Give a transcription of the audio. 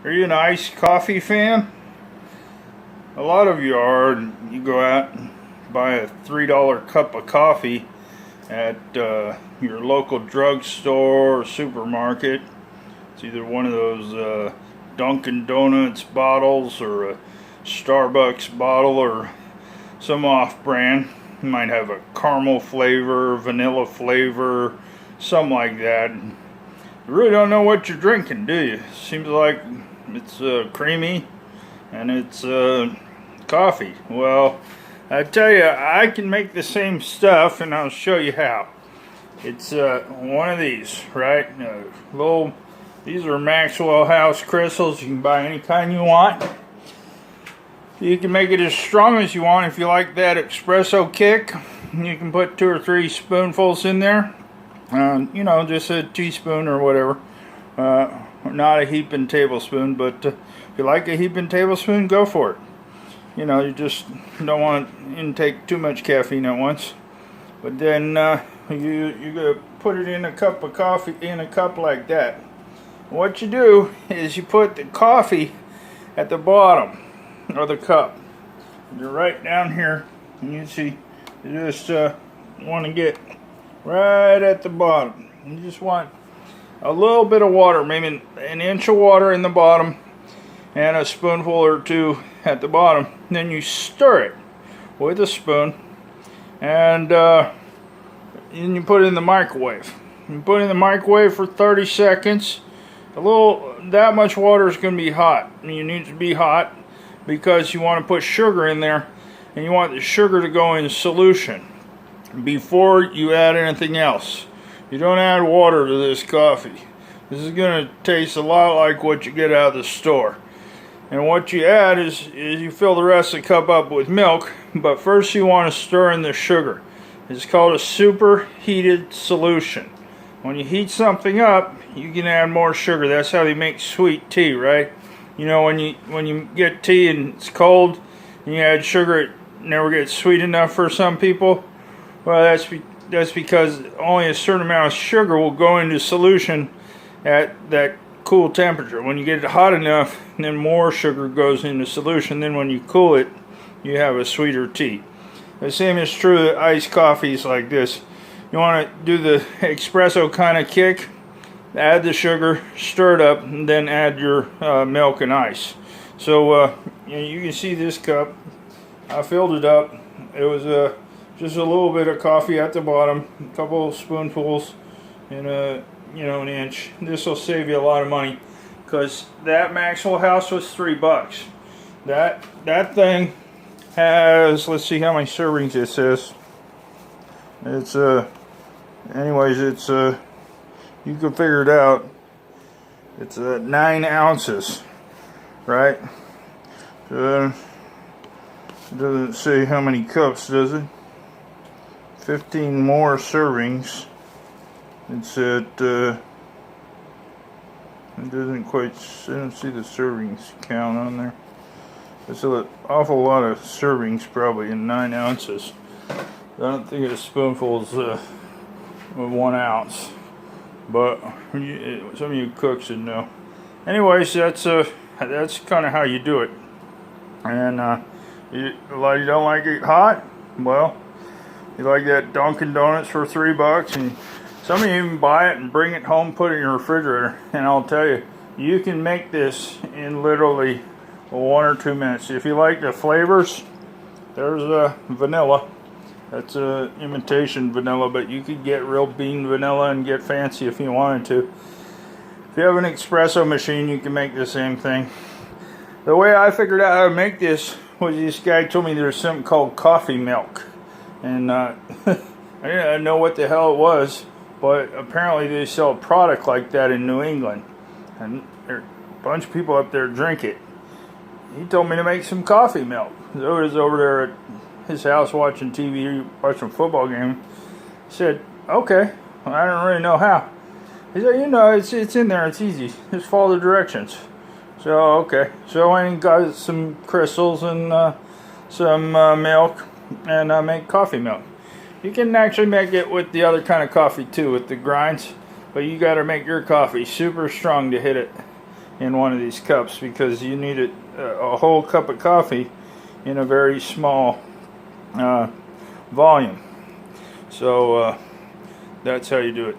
Are you an iced coffee fan? A lot of you are. You go out and buy a $3 cup of coffee at your local drugstore or supermarket. It's either one of those Dunkin' Donuts bottles or a Starbucks bottle or some off-brand. You might have a caramel flavor, vanilla flavor, something like that. You really don't know what you're drinking, do you? Seems like it's creamy and it's coffee. Well, I tell you, I can make the same stuff, and I'll show you how. It's one of these, right? These are MaxwellHouse crystals. You can buy any kind you want. You can make it as strong as you want. If you like that espresso kick, you can put 2 or 3 spoonfuls in there. You know, just a teaspoon or whatever. Not a heaping tablespoon, but if you like a heaping tablespoon, go for it. You know, you just don't want to intake too much caffeine at once. But then you gotta put it in a cup of coffee, in a cup like that. What you do is you put the coffee at the bottom of the cup. You're right down here, and you see, you just want to get right at the bottom. You just want a little bit of water, maybe an inch of water in the bottom, and a spoonful or 2 at the bottom. Then you stir it with a spoon, and then you put it in the microwave. You put it in the microwave for 30 seconds. That much water is going to be hot. You need to be hot because you want to put sugar in there, and you want the sugar to go in solution before you add anything else. You don't add water to this coffee. This is going to taste a lot like what you get out of the store. And what you add is you fill the rest of the cup up with milk, but first you want to stir in the sugar. It's called a superheated solution. When you heat something up, you can add more sugar. That's how they make sweet tea, right? You know, when you get tea and it's cold and you add sugar, it never gets sweet enough for some people. Well, that's because only a certain amount of sugar will go into solution at that cool temperature. When you get it hot enough, then more sugar goes into solution. Then when you cool it, you have a sweeter tea. The same is true with iced coffees like this. You want to do the espresso kind of kick, add the sugar, stir it up, and then add your milk and ice. So you can see this cup. I filled it up. It was just a little bit of coffee at the bottom, a couple of spoonfuls, and an inch. This will save you a lot of money, because that MaxwellHouse was $3. That thing has, let's see how many servings it says. It's anyways, it's you can figure it out. It's 9 ounces, right? It doesn't say how many cups, does it? 15 more servings. It's at it doesn't quite, I don't see the servings count on there. It's an awful lot of servings, probably, in 9 ounces. I don't think a spoonful is 1 ounce, but some of you cooks would know. Anyways, that's kind of how you do it. And a lot of you don't like it hot. Well, you like that Dunkin' Donuts for $3, and some of you even buy it and bring it home, put it in your refrigerator. And I'll tell you, you can make this in literally 1 or 2 minutes. If you like the flavors, there's vanilla. That's a imitation vanilla, but you could get real bean vanilla and get fancy if you wanted to. If you have an espresso machine, you can make the same thing. The way I figured out how to make this was this guy told me there's something called coffee milk. And I didn't know what the hell it was, but apparently they sell a product like that in New England. And a bunch of people up there drink it. He told me to make some coffee milk. I was over there at his house watching TV, watching a football game. He said, okay, well, I don't really know how. He said, you know, it's in there, it's easy. Just follow the directions. So, okay. So I went and got some crystals and some milk and make coffee milk. You can actually make it with the other kind of coffee too, with the grinds. But you got to make your coffee super strong to hit it. in one of these cups, because you need it, a whole cup of coffee in a very small volume. So that's how you do it.